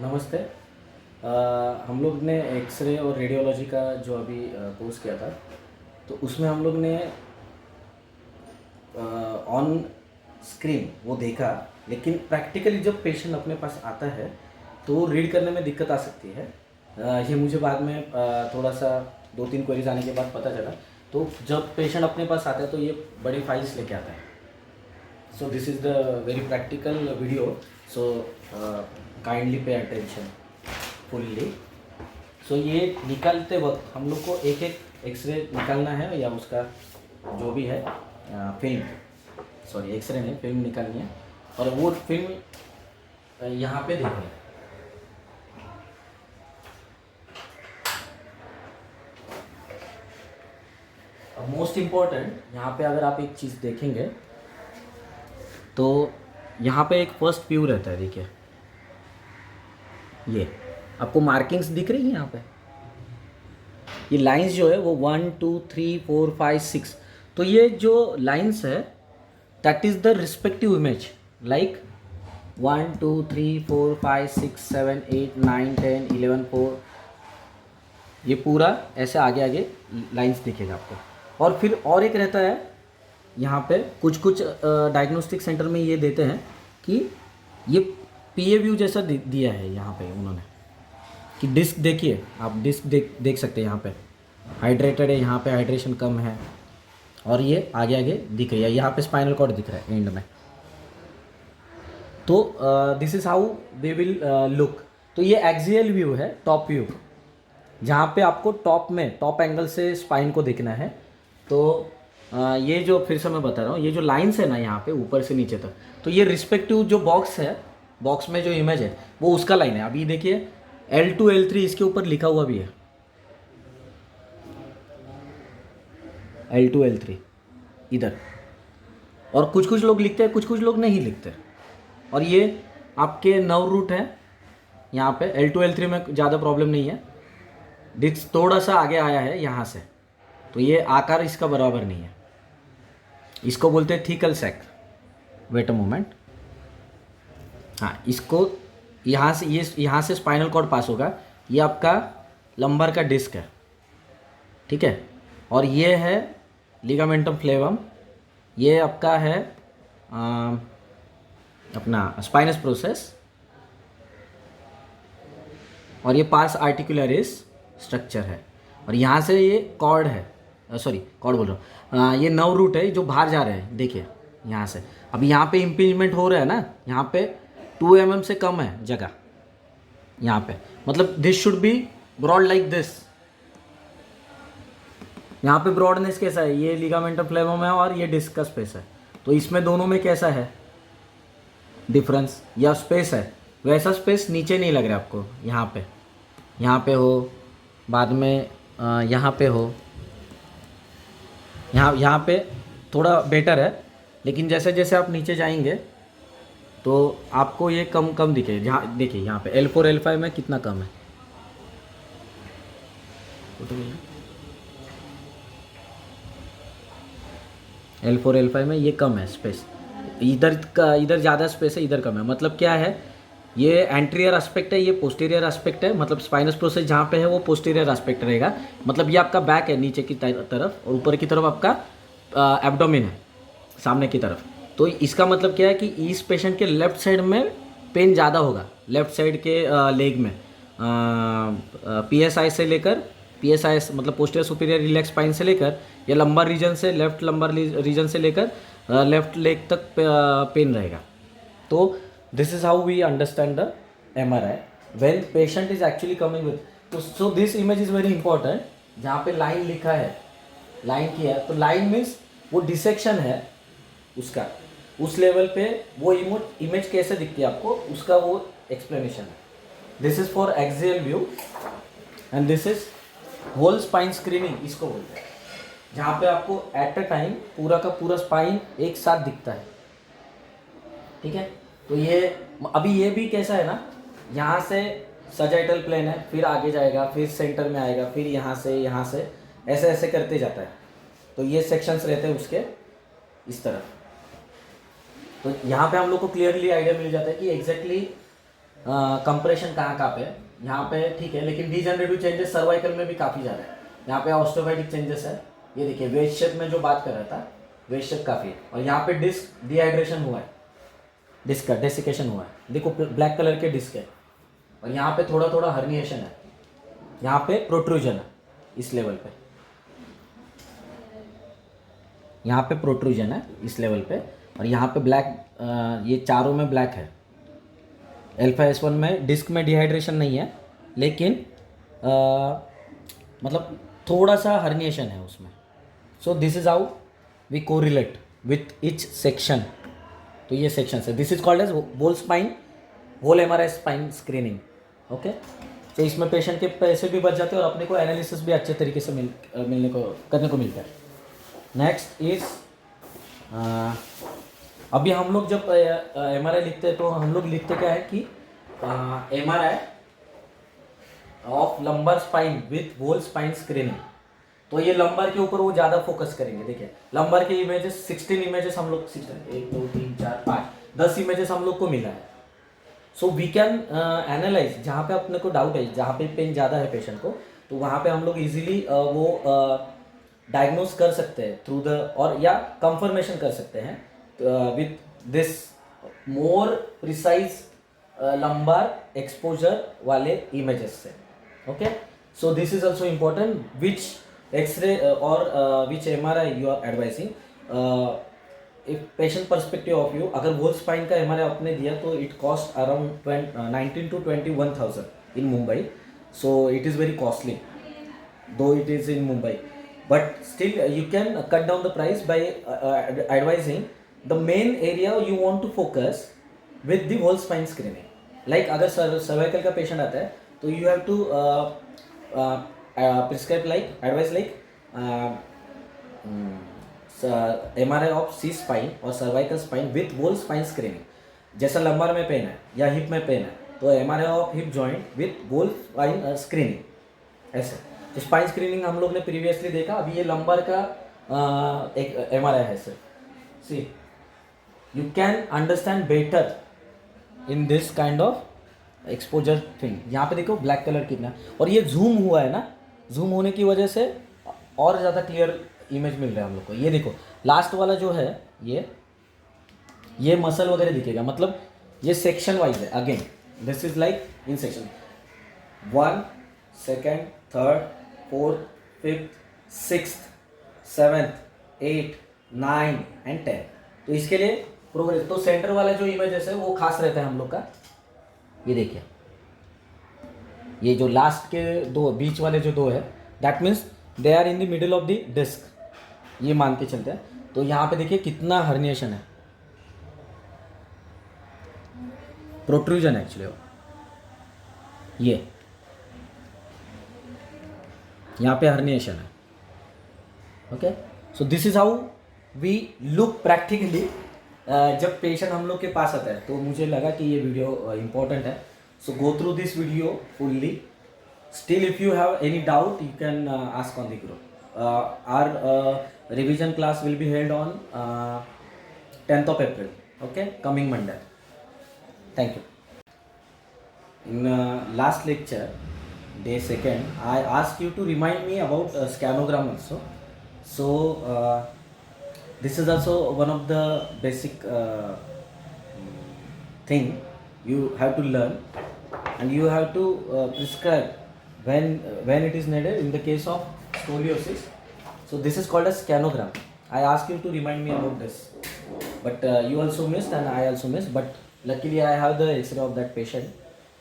नमस्ते। हम लोग ने एक्सरे और रेडियोलॉजी का जो अभी कोर्स किया था, तो उसमें हम लोग ने ऑन स्क्रीन वो देखा, लेकिन प्रैक्टिकली जब पेशेंट अपने पास आता है तो रीड करने में दिक्कत आ सकती है। ये मुझे बाद में थोड़ा सा 2-3 क्वेरीज आने के बाद पता चला। तो जब पेशेंट अपने पास आता है तो ये बड़ी फाइल्स लेके आता है। So this is the very practical video. So kindly pay attention fully. So ये निकालते वक्त हम लोग को एक एक एक्सरे निकालना है, या उसका जो भी है फिल्म, एक्सरे नहीं, फिल्म निकालनी है। और वो फिल्म यहाँ पे देखनी है। अब मोस्ट इम्पॉर्टेंट यहाँ पे अगर आप एक चीज़ देखेंगे तो यहाँ पे एक फर्स्ट व्यू रहता है। देखिए, ये आपको मार्किंग्स दिख रही है यहाँ पे। ये लाइंस जो है वो 1 2 3 4 5 6, तो ये जो लाइंस है that is the respective image. Like 1 2 3 4 5 6 7 8 9 10 11 4, ये पूरा ऐसे आगे आगे लाइंस दिखेगा आपको। और फिर और एक रहता है यहाँ पे, कुछ कुछ डायग्नोस्टिक सेंटर में ये देते हैं कि ये पीए व्यू जैसा दिया है यहाँ पे उन्होंने, कि डिस्क देखिए, आप डिस्क देख सकते हैं। यहाँ पे हाइड्रेटेड है, यहाँ पे हाइड्रेशन कम है, और ये आगे आगे दिख रही है। यहाँ पे स्पाइनल कॉर्ड दिख रहा है एंड में। तो this is how they will look. तो ये एक्सियल व्यू है, टॉप व्यू, जहाँ पे आपको टॉप में, टॉप एंगल से स्पाइन को देखना है। तो ये जो फिर से मैं बता रहा हूँ, ये जो लाइंस है ना यहाँ पे ऊपर से नीचे तक, तो ये रिस्पेक्टिव जो बॉक्स है, बॉक्स में जो इमेज है वो उसका लाइन है। अभी देखिए L2 L3 इसके ऊपर लिखा हुआ भी है, L2 L3 इधर। और कुछ कुछ लोग लिखते हैं, कुछ कुछ लोग नहीं लिखते। और ये आपके नर्व रूट है यहाँ पे। L2 L3 में ज़्यादा प्रॉब्लम नहीं है, डिस्क थोड़ा सा आगे आया है यहाँ से, तो ये आकार इसका बराबर नहीं है। इसको बोलते हैं thecal sac. Wait a moment. हाँ, इसको यहाँ से, ये यहाँ से स्पाइनल कॉर्ड पास होगा। ये आपका लंबर का डिस्क है, ठीक है। और ये है लिगामेंटम फ्लेवम, ये आपका है अपना स्पाइनस प्रोसेस, और ये पार्स आर्टिकुलरिस स्ट्रक्चर है। और यहाँ से ये कॉर्ड है, सॉरी कॉर्ड बोल रहा हूँ, ये नर्व रूट है जो बाहर जा रहे हैं। देखिए यहाँ से, अभी यहाँ पे इम्पिंजमेंट हो रहा है ना, यहाँ पे 2 mm से कम है जगह यहाँ पे। मतलब this should be broad like this. यहाँ पे ब्रॉडनेस कैसा है, ये लिगामेंटम फ्लेवम है और ये डिस्क का स्पेस है। तो इसमें दोनों में कैसा है डिफरेंस, या स्पेस है, वैसा स्पेस नीचे नहीं लग रहा है आपको। यहाँ पे हो, बाद में यहाँ पे हो, यहाँ पे थोड़ा बेटर है। लेकिन जैसे जैसे आप नीचे जाएंगे तो आपको ये कम कम दिखे। जहाँ देखिए यहाँ पे L4 L5 में कितना कम है, L4 L5 में ये कम है स्पेस। इधर ज़्यादा स्पेस है, इधर कम है। मतलब क्या है, ये एंटीरियर एस्पेक्ट है, ये पोस्टीरियर एस्पेक्ट है। मतलब स्पाइनस प्रोसेस जहाँ पे है वो पोस्टीरियर एस्पेक्ट रहेगा। मतलब ये आपका बैक है नीचे की तरफ, और ऊपर की तरफ आपका एब्डोमेन है सामने की तरफ। तो इसका मतलब क्या है कि इस पेशेंट के लेफ्ट साइड में पेन ज़्यादा होगा, लेफ्ट साइड के लेग में। PSI से लेकर, PSI मतलब पोस्टीरियर सुपीरियर रिलैक्स स्पाइन से लेकर, या लंबर रीजन से, लेफ्ट लंबर रीजन से लेकर लेफ्ट लेग तक पेन रहेगा। तो this is how we understand the MRI when patient is actually coming with। so this image is very important। जहाँ पे लाइन लिखा है, लाइन किया है, तो लाइन मीन्स वो डिसेक्शन है उसका, उस लेवल पे वो इमेज कैसे दिखती है आपको, उसका वो एक्सप्लेनेशन है। This is for axial view and this is whole spine screening इसको बोलते हैं, जहाँ पे आपको एट अ टाइम पूरा का पूरा स्पाइन एक साथ दिखता है, ठीक है। तो ये अभी ये भी कैसा है ना, यहाँ से सजाइटल प्लेन है, फिर आगे जाएगा, फिर सेंटर में आएगा, फिर यहाँ से ऐसे ऐसे करते जाता है। तो ये सेक्शंस रहते हैं उसके इस तरफ। तो यहाँ पे हम लोग को क्लियरली आइडिया मिल जाता है कि एग्जैक्टली कंप्रेशन कहाँ कहाँ पे है, यहाँ पे ठीक है, लेकिन डीजनरेटिव चेंजेस सर्वाइकल में भी काफ़ी ज़्यादा है। यहाँ पे ऑस्टियोपेडिक चेंजेस है, ये देखिए वेस्ट शेप में जो बात कर रहा था, वेस्ट शेप काफ़ी है, और यहाँ पे डिस्क डिहाइड्रेशन हुआ है, डिस्क का डेसिकेशन हुआ है, देखो ब्लैक कलर के डिस्क है, और यहाँ पे थोड़ा थोड़ा हर्निएशन है, यहाँ पे प्रोट्रूजन है इस लेवल पे, यहाँ पे प्रोट्रूजन है इस लेवल पे, और यहाँ पे ब्लैक, ये चारों में ब्लैक है। अल्फा S1 में डिस्क में डिहाइड्रेशन नहीं है, लेकिन मतलब थोड़ा सा हर्निएशन है उसमें। So this is how we correlate with each section. तो ये सेक्शन है, this is called as whole spine, whole MRI spine screening. Okay, तो इसमें पेशेंट के पैसे भी बच जाते हैं और अपने को एनालिसिस भी अच्छे तरीके से करने को मिलता है। नेक्स्ट इज अभी हम लोग जब MRI लिखते हैं तो हम लोग लिखते क्या है कि MRI of lumbar spine with whole spine screening. तो ये लंबर के ऊपर वो ज़्यादा फोकस करेंगे। देखिए लंबर के इमेजेस 16 इमेजेस हम लोग 1 2 3 4 5 10 इमेजेस हम लोग को मिला है। सो वी कैन एनालाइज, जहाँ पे अपने को डाउट है, जहाँ पे पेन ज़्यादा है पेशेंट को, तो वहाँ पे हम लोग इजीली वो डायग्नोज कर सकते हैं थ्रू द, और या कंफर्मेशन कर सकते हैं with this more precise lumbar exposure वाले इमेजेस से। Okay, so this is also important which x ray और which MRI you are advising. If patient perspective of view, अगर होल स्पाइन का MRI आपने दिया तो it cost around 19 to 21,000 in Mumbai. So it is very costly though it is in Mumbai, but still you can cut down the price by advising the main area you want to focus with the whole spine screening. Like अगर cervical का patient आता है तो you have to prescribe like advice like MRI of C spine और cervical spine with whole spine screening. जैसा lumbar में pen है या हिप में पेन है तो MRI of hip joint with whole spine screening, ऐसे। तो स्पाइन स्क्रीनिंग हम लोग ने प्रीवियसली देखा, अभी ये लंबर का एक MRI है sir. See you can understand better in this kind of exposure thing. यहाँ पे देखो ब्लैक कलर कितना, और ये जूम हुआ है ना, जूम होने की वजह से और ज़्यादा क्लियर इमेज मिल रहा है हम लोग को। ये देखो लास्ट वाला जो है ये मसल वगैरह दिखेगा, मतलब ये सेक्शन वाइज है। Again this is like in section 1 2 3 4 5 6 7 8 9 and 10। तो इसके लिए प्रोग्रेस, तो सेंटर वाला जो इमेजेस है वो खास रहता है हम लोग का। ये देखिए ये जो लास्ट के दो, बीच वाले जो दो है, that means they are in the middle of the disc, ये मान के चलते हैं। तो यहाँ पे देखिए कितना हर्निएशन है, प्रोट्रूजन एक्चुअली ये यहाँ पे हर्निएशन है। Okay, so this is how we look practically. जब पेशेंट हम लोग के पास आता है तो मुझे लगा कि ये वीडियो इम्पोर्टेंट है, so go through this video fully. Still if you have any doubt you can ask on the group. Our revision class will be held on 10th of April, okay, coming Monday. Thank you. In last lecture, day 2nd, I asked you to remind me about scanogram also. So this is also one of the basic thing you have to learn, and you have to prescribe when it is needed in the case of scoliosis. So this is called as scanogram. I asked you to remind me about this, but you also missed and I also missed, but luckily I have the X-ray of that patient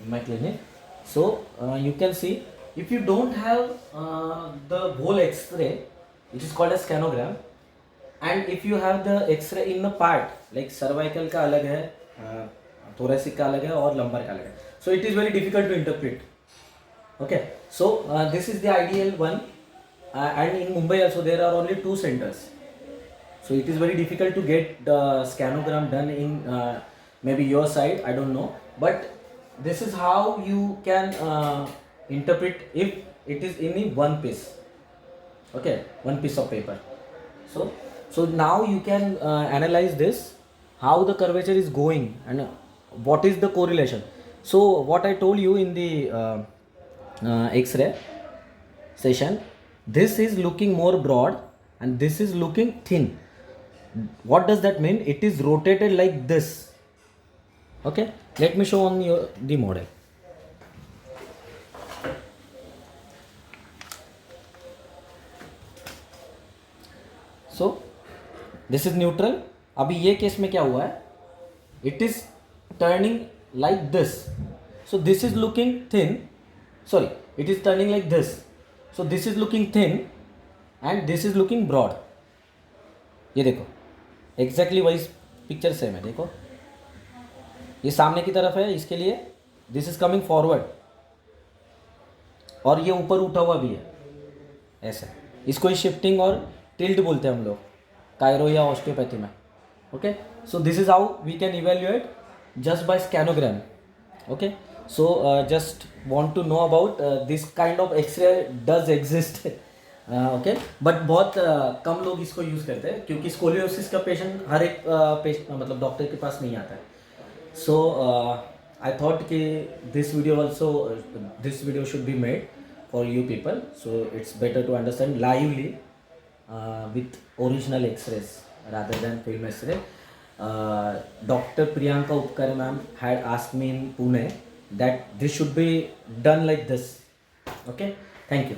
in my clinic. So you can see, if you don't have the whole X-ray, which is called as scanogram, and if you have the X-ray in the part like cervical का अलग है, thoracic का अलग है और lumbar का अलग है, so it is very difficult to interpret. Okay, so this is the ideal one, and in Mumbai also there are only 2 centers, so it is very difficult to get the scanogram done in maybe your side, I don't know, but this is how you can interpret if it is in one piece. Okay, one piece of paper. So now you can analyze this, how the curvature is going and what is the correlation. So what I told you in the x-ray session, this is looking more broad and this is looking thin. What does that mean? It is rotated like this. Okay, let me show on your the model. So this is neutral. अभी ये case में क्या हुआ है? It is turning like this. So this is looking thin. Sorry, it is turning like this. So this is looking thin and this is looking broad. ये देखो, exactly वही picture same है. देखो, ये सामने की तरफ है, इसके लिए दिस इज कमिंग फॉरवर्ड और ये ऊपर उठा हुआ भी है ऐसा. इसको ही शिफ्टिंग और टिल्ट बोलते हैं हम लोग कायरो या ऑस्टियोपैथी में. Okay, so this is how we can evaluate just by scanogram. Okay, so just want to know about this kind of x ray does exist. Okay, but बहुत कम लोग इसको यूज़ करते हैं क्योंकि स्कोलियोसिस का पेशेंट हर एक मतलब डॉक्टर के पास नहीं आता है. So I thought कि this video should be made for you people, so it's better to understand lively with original X-rays rather than film X-ray. Dr. Priyanka Upkar ma'am had asked me in Pune that this should be done like this. Okay, thank you.